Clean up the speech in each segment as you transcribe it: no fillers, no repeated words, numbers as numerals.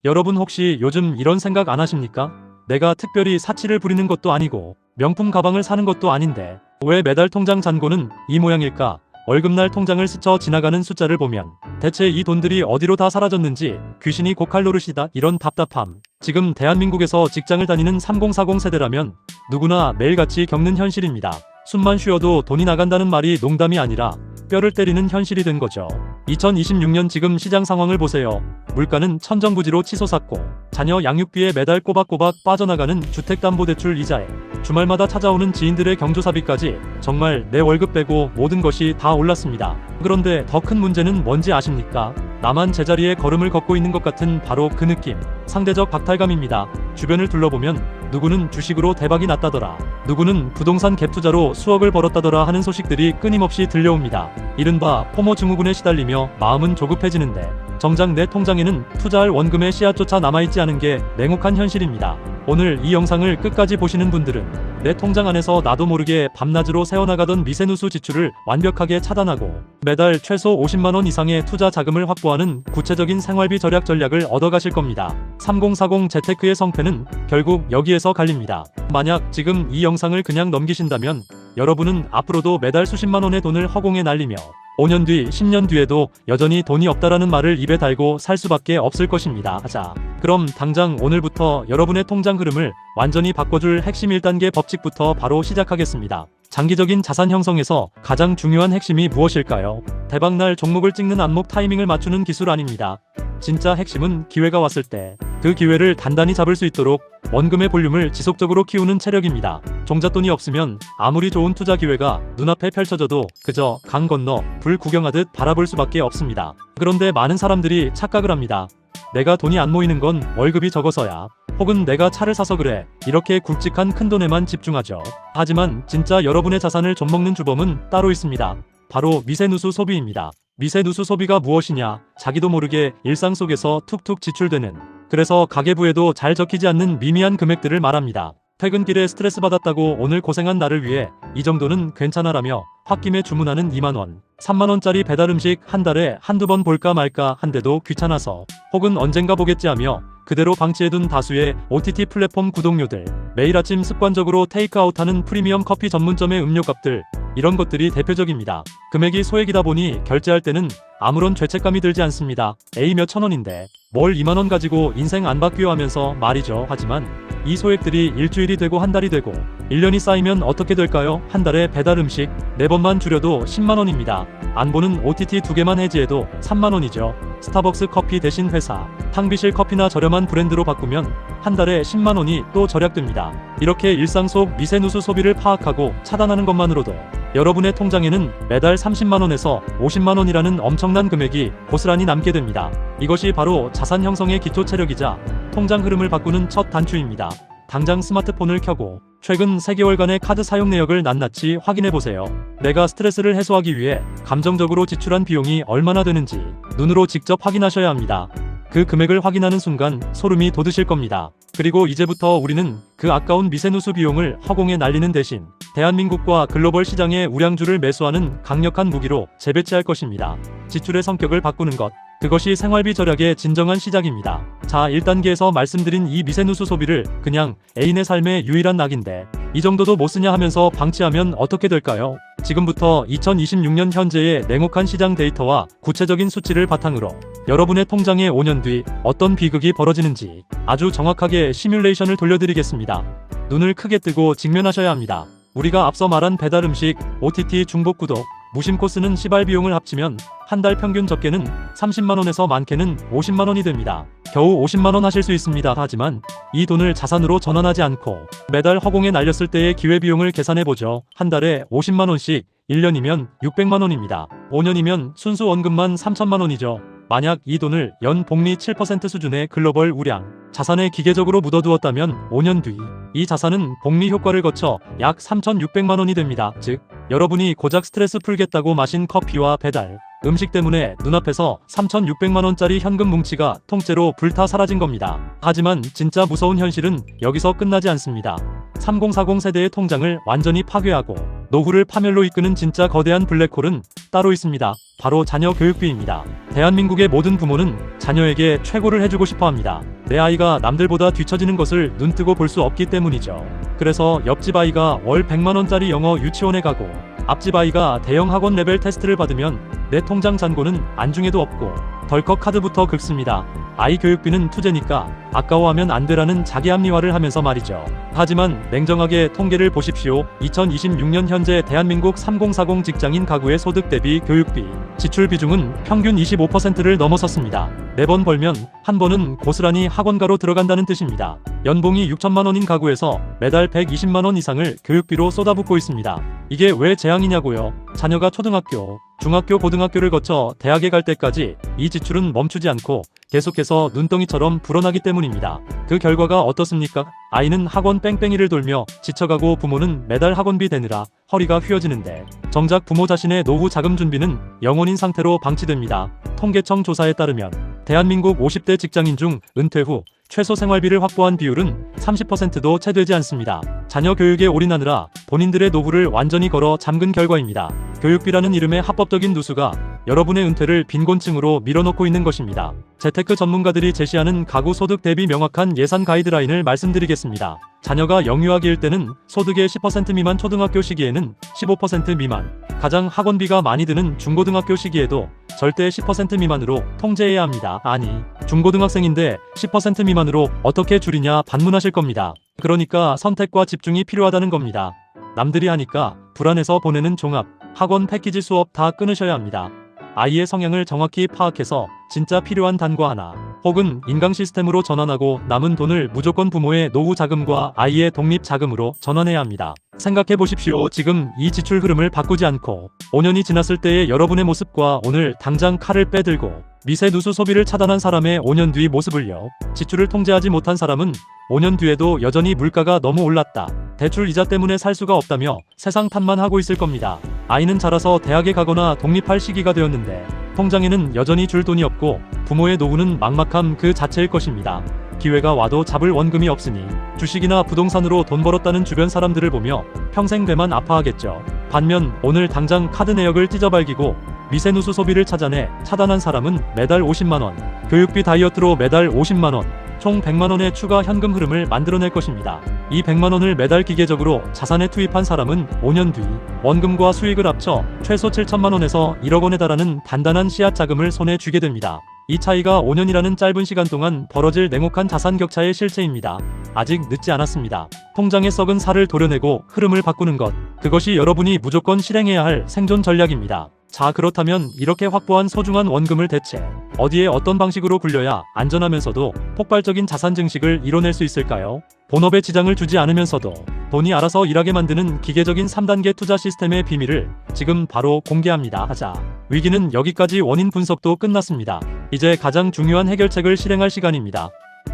여러분 혹시 요즘 이런 생각 안 하십니까? 내가 특별히 사치를 부리는 것도 아니고 명품 가방을 사는 것도 아닌데 왜 매달 통장 잔고는 이 모양일까? 월급날 통장을 스쳐 지나가는 숫자를 보면 대체 이 돈들이 어디로 다 사라졌는지 귀신이 고칼 노릇이다, 이런 답답함. 지금 대한민국에서 직장을 다니는 3040 세대라면 누구나 매일같이 겪는 현실입니다. 숨만 쉬어도 돈이 나간다는 말이 농담이 아니라 뼈를 때리는 현실이 된 거죠. 2026년 지금 시장 상황을 보세요. 물가는 천정부지로 치솟았고 자녀 양육비에 매달 꼬박꼬박 빠져나가는 주택담보대출 이자에 주말마다 찾아오는 지인들의 경조사비까지 정말 내 월급 빼고 모든 것이 다 올랐습니다. 그런데 더 큰 문제는 뭔지 아십니까? 나만 제자리에 걸음을 걷고 있는 것 같은 바로 그 느낌. 상대적 박탈감입니다. 주변을 둘러보면 누구는 주식으로 대박이 났다더라, 누구는 부동산 갭 투자로 수억을 벌었다더라 하는 소식들이 끊임없이 들려옵니다. 이른바 포모 증후군에 시달리며 마음은 조급해지는데 정작 내 통장에는 투자할 원금의 씨앗조차 남아있지 않은 게 냉혹한 현실입니다. 오늘 이 영상을 끝까지 보시는 분들은 내 통장 안에서 나도 모르게 밤낮으로 새어나가던 미세누수 지출을 완벽하게 차단하고 매달 최소 50만원 이상의 투자 자금을 확보하는 구체적인 생활비 절약 전략을 얻어가실 겁니다. 3040 재테크의 성패는 결국 여기에서 갈립니다. 만약 지금 이 영상을 그냥 넘기신다면 여러분은 앞으로도 매달 수십만원의 돈을 허공에 날리며 5년 뒤, 10년 뒤에도 여전히 돈이 없다라는 말을 입에 달고 살 수밖에 없을 것입니다. 자, 그럼 당장 오늘부터 여러분의 통장 흐름을 완전히 바꿔줄 핵심 1단계 법칙부터 바로 시작하겠습니다. 장기적인 자산 형성에서 가장 중요한 핵심이 무엇일까요? 대박날 종목을 찍는 안목 타이밍을 맞추는 기술 아닙니다. 진짜 핵심은 기회가 왔을 때 그 기회를 단단히 잡을 수 있도록 원금의 볼륨을 지속적으로 키우는 체력입니다. 종잣돈이 없으면 아무리 좋은 투자 기회가 눈앞에 펼쳐져도 그저 강 건너 불 구경하듯 바라볼 수밖에 없습니다. 그런데 많은 사람들이 착각을 합니다. 내가 돈이 안 모이는 건 월급이 적어서야, 혹은 내가 차를 사서 그래, 이렇게 굵직한 큰돈에만 집중하죠. 하지만 진짜 여러분의 자산을 좀먹는 주범은 따로 있습니다. 바로 미세누수 소비입니다. 미세누수 소비가 무엇이냐? 자기도 모르게 일상 속에서 툭툭 지출되는, 그래서 가계부에도 잘 적히지 않는 미미한 금액들을 말합니다. 퇴근길에 스트레스 받았다고 오늘 고생한 나를 위해 이 정도는 괜찮아라며 홧김에 주문하는 2만원, 3만원짜리 배달음식 한 달에 한두 번 볼까 말까 한데도 귀찮아서, 혹은 언젠가 보겠지 하며 그대로 방치해둔 다수의 OTT 플랫폼 구독료들, 매일 아침 습관적으로 테이크아웃하는 프리미엄 커피 전문점의 음료값들, 이런 것들이 대표적입니다. 금액이 소액이다 보니 결제할 때는 아무런 죄책감이 들지 않습니다. 에이 몇 천원인데 뭘 2만원 가지고 인생 안 바뀌어 하면서 말이죠. 하지만 이 소액들이 일주일이 되고 한 달이 되고 1년이 쌓이면 어떻게 될까요? 한 달에 배달 음식 4번만 줄여도 10만원입니다. 안 보는 OTT 2개만 해지해도 3만원이죠. 스타벅스 커피 대신 회사, 탕비실 커피나 저렴한 브랜드로 바꾸면 한 달에 10만원이 또 절약됩니다. 이렇게 일상 속 미세누수 소비를 파악하고 차단하는 것만으로도 여러분의 통장에는 매달 30만원에서 50만원이라는 엄청난 금액이 고스란히 남게 됩니다. 이것이 바로 자산 형성의 기초 체력이자 통장 흐름을 바꾸는 첫 단추입니다. 당장 스마트폰을 켜고 최근 3개월간의 카드 사용 내역을 낱낱이 확인해보세요. 내가 스트레스를 해소하기 위해 감정적으로 지출한 비용이 얼마나 되는지 눈으로 직접 확인하셔야 합니다. 그 금액을 확인하는 순간 소름이 돋으실 겁니다. 그리고 이제부터 우리는 그 아까운 미세누수 비용을 허공에 날리는 대신 대한민국과 글로벌 시장의 우량주를 매수하는 강력한 무기로 재배치할 것입니다. 지출의 성격을 바꾸는 것, 그것이 생활비 절약의 진정한 시작입니다. 자, 1단계에서 말씀드린 이 미세누수 소비를 그냥 애인의 삶의 유일한 낙인데 이 정도도 못 쓰냐 하면서 방치하면 어떻게 될까요? 지금부터 2026년 현재의 냉혹한 시장 데이터와 구체적인 수치를 바탕으로 여러분의 통장에 5년 뒤 어떤 비극이 벌어지는지 아주 정확하게 시뮬레이션을 돌려드리겠습니다. 눈을 크게 뜨고 직면하셔야 합니다. 우리가 앞서 말한 배달음식, OTT 중복 구독, 무심코 쓰는 시발 비용을 합치면 한 달 평균 적게는 30만원에서 많게는 50만원이 됩니다. 겨우 50만원 하실 수 있습니다. 하지만 이 돈을 자산으로 전환하지 않고 매달 허공에 날렸을 때의 기회비용을 계산해보죠. 한 달에 50만원씩 1년이면 600만원입니다. 5년이면 순수 원금만 3천만원이죠. 만약 이 돈을 연 복리 7% 수준의 글로벌 우량 자산에 기계적으로 묻어두었다면 5년 뒤 이 자산은 복리 효과를 거쳐 약 3,600만원이 됩니다. 즉, 여러분이 고작 스트레스 풀겠다고 마신 커피와 배달 음식 때문에 눈앞에서 3,600만원짜리 현금 뭉치가 통째로 불타 사라진 겁니다. 하지만 진짜 무서운 현실은 여기서 끝나지 않습니다. 3040 세대의 통장을 완전히 파괴하고 노후를 파멸로 이끄는 진짜 거대한 블랙홀은 따로 있습니다. 바로 자녀 교육비입니다. 대한민국의 모든 부모는 자녀에게 최고를 해주고 싶어 합니다. 내 아이가 남들보다 뒤처지는 것을 눈뜨고 볼 수 없기 때문이죠. 그래서 옆집 아이가 월 100만원짜리 영어 유치원에 가고 앞집 아이가 대형 학원 레벨 테스트를 받으면 내 통장 잔고는 안중에도 없고 덜컥 카드부터 긁습니다. 아이 교육비는 투자니까 아까워하면 안 되라는 자기 합리화를 하면서 말이죠. 하지만 냉정하게 통계를 보십시오. 2026년 현재 대한민국 3040 직장인 가구의 소득 대비 교육비 지출 비중은 평균 25%를 넘어섰습니다. 4번 벌면 한 번은 고스란히 학원가로 들어간다는 뜻입니다. 연봉이 6천만 원인 가구에서 매달 120만 원 이상을 교육비로 쏟아붓고 있습니다. 이게 왜 재앙이냐고요? 자녀가 초등학교, 중학교, 고등학교를 거쳐 대학에 갈 때까지 이 지출은 멈추지 않고 계속해서 눈덩이처럼 불어나기 때문입니다. 그 결과가 어떻습니까? 아이는 학원 뺑뺑이를 돌며 지쳐가고 부모는 매달 학원비 대느라 허리가 휘어지는데 정작 부모 자신의 노후 자금 준비는 영혼인 상태로 방치됩니다. 통계청 조사에 따르면 대한민국 50대 직장인 중 은퇴 후 최소 생활비를 확보한 비율은 30%도 채 되지 않습니다. 자녀 교육에 올인하느라 본인들의 노후를 완전히 걸어 잠근 결과입니다. 교육비라는 이름의 합법적인 누수가 여러분의 은퇴를 빈곤층으로 밀어넣고 있는 것입니다. 재테크 전문가들이 제시하는 가구 소득 대비 명확한 예산 가이드라인을 말씀드리겠습니다. 자녀가 영유아기일 때는 소득의 10% 미만 초등학교 시기에는 15% 미만, 가장 학원비가 많이 드는 중고등학교 시기에도 절대 10% 미만으로 통제해야 합니다. 아니, 중고등학생인데 10% 미만으로 어떻게 줄이냐 반문하실 겁니다. 그러니까 선택과 집중이 필요하다는 겁니다. 남들이 하니까 불안해서 보내는 종합, 학원 패키지 수업 다 끊으셔야 합니다. 아이의 성향을 정확히 파악해서 진짜 필요한 단과 하나 혹은 인강 시스템으로 전환하고 남은 돈을 무조건 부모의 노후 자금과 아이의 독립 자금으로 전환해야 합니다. 생각해 보십시오. 지금 이 지출 흐름을 바꾸지 않고 5년이 지났을 때의 여러분의 모습과 오늘 당장 칼을 빼들고 미세 누수 소비를 차단한 사람의 5년 뒤 모습을요. 지출을 통제하지 못한 사람은 5년 뒤에도 여전히 물가가 너무 올랐다, 대출 이자 때문에 살 수가 없다며 세상 탓만 하고 있을 겁니다. 아이는 자라서 대학에 가거나 독립할 시기가 되었는데 통장에는 여전히 줄 돈이 없고 부모의 노후는 막막함 그 자체일 것입니다. 기회가 와도 잡을 원금이 없으니 주식이나 부동산으로 돈 벌었다는 주변 사람들을 보며 평생 배만 아파하겠죠. 반면 오늘 당장 카드 내역을 찢어발기고 미세누수 소비를 찾아내 차단한 사람은 매달 50만원, 교육비 다이어트로 매달 50만원, 총 100만원의 추가 현금 흐름을 만들어낼 것입니다. 이 100만원을 매달 기계적으로 자산에 투입한 사람은 5년 뒤 원금과 수익을 합쳐 최소 7천만원에서 1억원에 달하는 단단한 씨앗 자금을 손에 쥐게 됩니다. 이 차이가 5년이라는 짧은 시간 동안 벌어질 냉혹한 자산 격차의 실체입니다. 아직 늦지 않았습니다. 통장에 썩은 살을 도려내고 흐름을 바꾸는 것, 그것이 여러분이 무조건 실행해야 할 생존 전략입니다. 자, 그렇다면 이렇게 확보한 소중한 원금을 대체 어디에 어떤 방식으로 굴려야 안전하면서도 폭발적인 자산 증식을 이뤄낼 수 있을까요? 본업에 지장을 주지 않으면서도 돈이 알아서 일하게 만드는 기계적인 3단계 투자 시스템의 비밀을 지금 바로 공개합니다. 하자. 위기는 여기까지. 원인 분석도 끝났습니다. 이제 가장 중요한 해결책을 실행할 시간입니다.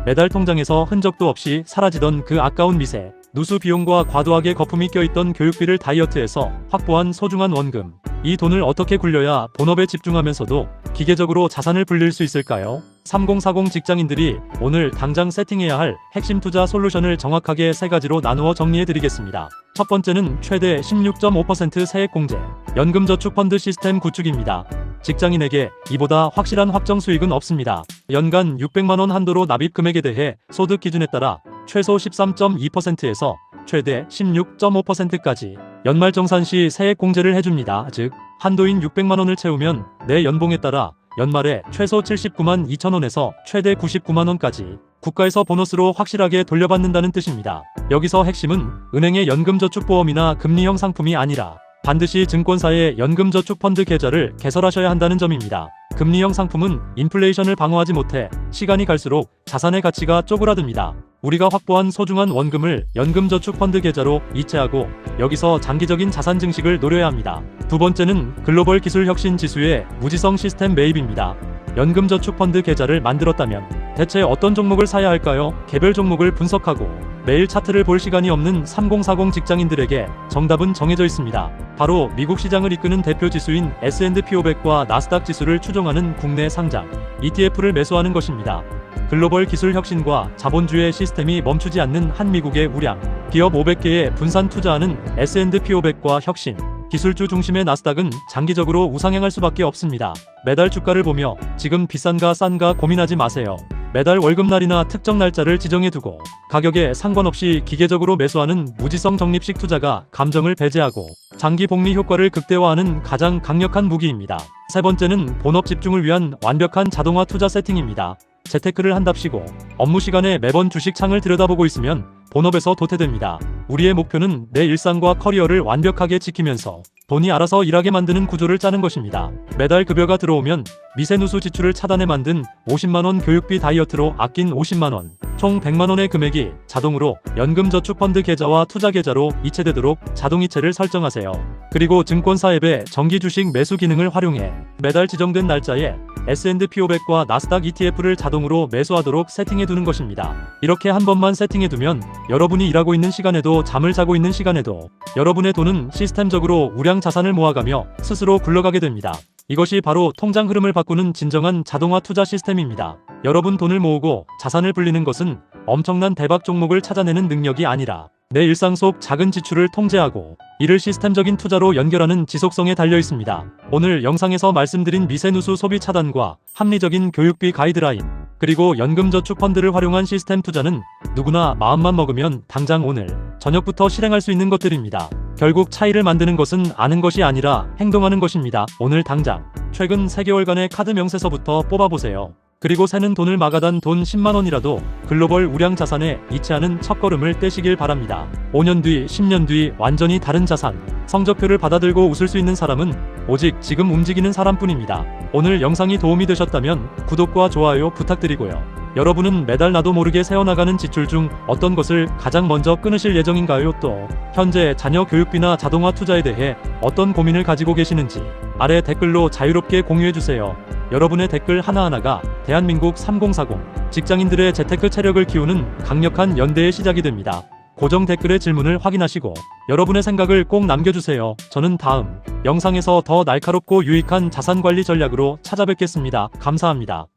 매달 통장에서 흔적도 없이 사라지던 그 아까운 미세 누수 비용과 과도하게 거품이 껴있던 교육비를 다이어트해서 확보한 소중한 원금, 이 돈을 어떻게 굴려야 본업에 집중하면서도 기계적으로 자산을 불릴 수 있을까요? 3040 직장인들이 오늘 당장 세팅해야 할 핵심 투자 솔루션을 정확하게 3가지로 나누어 정리해드리겠습니다. 첫 번째는 최대 16.5% 세액공제 연금저축펀드 시스템 구축입니다. 직장인에게 이보다 확실한 확정 수익은 없습니다. 연간 600만원 한도로 납입 금액에 대해 소득 기준에 따라 최소 13.2%에서 최대 16.5%까지 연말정산 시 세액 공제를 해줍니다. 즉, 한도인 600만원을 채우면 내 연봉에 따라 연말에 최소 79만 2천원에서 최대 99만원까지 국가에서 보너스로 확실하게 돌려받는다는 뜻입니다. 여기서 핵심은 은행의 연금저축보험이나 금리형 상품이 아니라 반드시 증권사의 연금저축펀드 계좌를 개설하셔야 한다는 점입니다. 금리형 상품은 인플레이션을 방어하지 못해 시간이 갈수록 자산의 가치가 쪼그라듭니다. 우리가 확보한 소중한 원금을 연금저축펀드 계좌로 이체하고 여기서 장기적인 자산 증식을 노려야 합니다. 두 번째는 글로벌 기술 혁신 지수의 무지성 시스템 매입입니다. 연금저축펀드 계좌를 만들었다면 대체 어떤 종목을 사야 할까요? 개별 종목을 분석하고 매일 차트를 볼 시간이 없는 3040 직장인들에게 정답은 정해져 있습니다. 바로 미국 시장을 이끄는 대표 지수인 S&P 500과 나스닥 지수를 추종하는 국내 상장 ETF를 매수하는 것입니다. 글로벌 기술 혁신과 자본주의 시스템이 멈추지 않는 한미국의 우량, 기업 500개에 분산 투자하는 S&P 500과 혁신, 기술주 중심의 나스닥은 장기적으로 우상향할 수밖에 없습니다. 매달 주가를 보며 지금 비싼가 싼가 고민하지 마세요. 매달 월급날이나 특정 날짜를 지정해두고 가격에 상관없이 기계적으로 매수하는 무지성 적립식 투자가 감정을 배제하고 장기 복리 효과를 극대화하는 가장 강력한 무기입니다. 세 번째는 본업 집중을 위한 완벽한 자동화 투자 세팅입니다. 재테크를 한답시고 업무 시간에 매번 주식 창을 들여다보고 있으면 본업에서 도태됩니다. 우리의 목표는 내 일상과 커리어를 완벽하게 지키면서 돈이 알아서 일하게 만드는 구조를 짜는 것입니다. 매달 급여가 들어오면 미세누수 지출을 차단해 만든 50만원 교육비 다이어트로 아낀 50만원, 총 100만원의 금액이 자동으로 연금저축펀드 계좌와 투자 계좌로 이체되도록 자동이체를 설정하세요. 그리고 증권사 앱의 정기주식 매수 기능을 활용해 매달 지정된 날짜에 S&P 500과 나스닥 ETF를 자동으로 매수하도록 세팅해두는 것입니다. 이렇게 한 번만 세팅해두면 여러분이 일하고 있는 시간에도 잠을 자고 있는 시간에도 여러분의 돈은 시스템적으로 우량 자산을 모아가며 스스로 굴러가게 됩니다. 이것이 바로 통장 흐름을 바꾸는 진정한 자동화 투자 시스템입니다. 여러분 돈을 모으고 자산을 불리는 것은 엄청난 대박 종목을 찾아내는 능력이 아니라 내 일상 속 작은 지출을 통제하고 이를 시스템적인 투자로 연결하는 지속성에 달려 있습니다. 오늘 영상에서 말씀드린 미세누수 소비 차단과 합리적인 교육비 가이드라인, 그리고 연금저축펀드를 활용한 시스템 투자는 누구나 마음만 먹으면 당장 오늘 저녁부터 실행할 수 있는 것들입니다. 결국 차이를 만드는 것은 아는 것이 아니라 행동하는 것입니다. 오늘 당장 최근 3개월간의 카드 명세서부터 뽑아보세요. 그리고 새는 돈을 막아단 돈 10만원이라도 글로벌 우량 자산에 이체하는 첫걸음을 떼시길 바랍니다. 5년 뒤, 10년 뒤 완전히 다른 자산, 성적표를 받아들고 웃을 수 있는 사람은 오직 지금 움직이는 사람뿐입니다. 오늘 영상이 도움이 되셨다면 구독과 좋아요 부탁드리고요. 여러분은 매달 나도 모르게 새어나가는 지출 중 어떤 것을 가장 먼저 끊으실 예정인가요? 또 현재 자녀 교육비나 자동화 투자에 대해 어떤 고민을 가지고 계시는지 아래 댓글로 자유롭게 공유해주세요. 여러분의 댓글 하나하나가 대한민국 3040 직장인들의 재테크 체력을 키우는 강력한 연대의 시작이 됩니다. 고정 댓글의 질문을 확인하시고 여러분의 생각을 꼭 남겨주세요. 저는 다음 영상에서 더 날카롭고 유익한 자산관리 전략으로 찾아뵙겠습니다. 감사합니다.